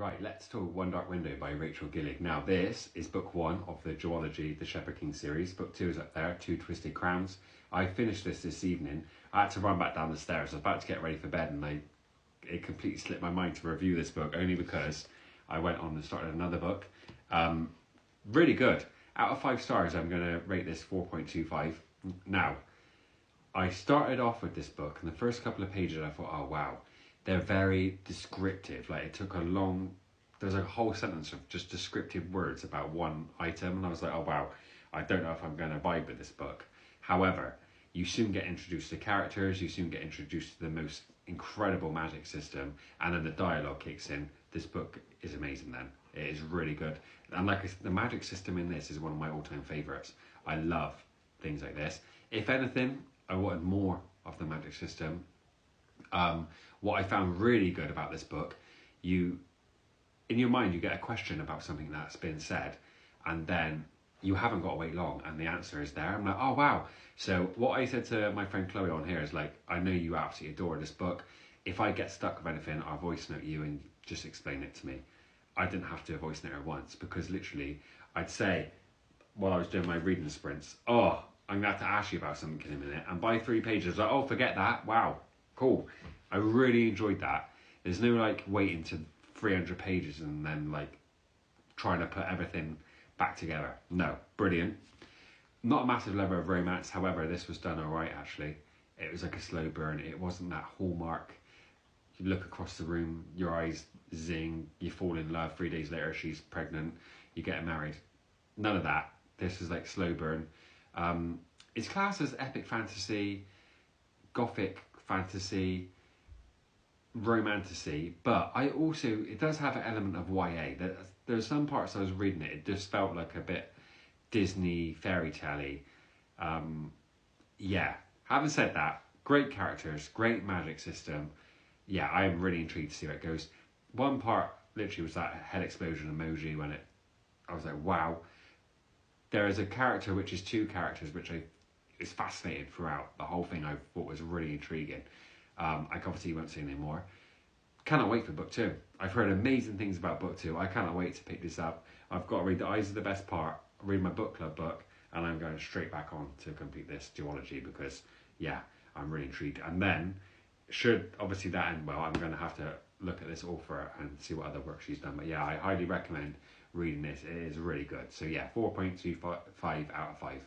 Right, let's talk One Dark Window by Rachel Gillig. Now, this is book one of the duology, the Shepherd King series. Book two is up there, Two Twisted Crowns. I finished this evening. I had to run back down the stairs. I was about to get ready for bed, and it completely slipped my mind to review this book, only because I went on and started another book. Really good. Out of 5 stars, I'm going to rate this 4.25. Now, I started off with this book, and the first couple of pages I thought, oh wow, they're very descriptive. Like, it took there's a whole sentence of just descriptive words about one item, and I was like, oh wow, I don't know if I'm going to vibe with this book. However, you soon get introduced to characters, you soon get introduced to the most incredible magic system, and then the dialogue kicks in. This book is amazing then. It is really good. And the magic system in this is one of my all-time favourites. I love things like this. If anything, I wanted more of the magic system. What I found really good about this book, in your mind you get a question about something that's been said, and then you haven't got to wait long and the answer is there. I'm like, oh wow. So what I said to my friend Chloe on here is like, I know you absolutely adore this book. If I get stuck with anything, I'll voice note you and just explain it to me. I didn't have to voice note her once, because literally I'd say, while I was doing my reading sprints, oh, I'm going to have to ask you about something in a minute. And by 3 pages, like, oh, forget that. Wow, cool. I really enjoyed that. There's no like waiting to 300 pages and then like trying to put everything back together. No, brilliant. Not a massive level of romance. However, this was done all right, actually. It was like a slow burn. It wasn't that hallmark. You look across the room, your eyes zing, you fall in love. 3 days later, she's pregnant. You get married. None of that. This is like slow burn. It's classed as epic fantasy, gothic fantasy, romantasy, but it does have an element of YA. There's some parts I was reading it just felt like a bit Disney fairy tale-y. Yeah, having said that, great characters, great magic system. Yeah, I am really intrigued to see where it goes. One part literally was that head explosion emoji I was like, wow. There is a character which is 2 characters which is fascinating throughout. The whole thing I thought was really intriguing. I obviously won't say any more. Cannot wait for book 2. I've heard amazing things about book 2. I cannot wait to pick this up. I've got to read The Eyes of the Best Part, read my book club book, and I'm going straight back on to complete this duology because, yeah, I'm really intrigued. And then, should obviously that end well, I'm going to have to look at this author and see what other work she's done. But yeah, I highly recommend reading this. It is really good. So yeah, 4.25 out of 5.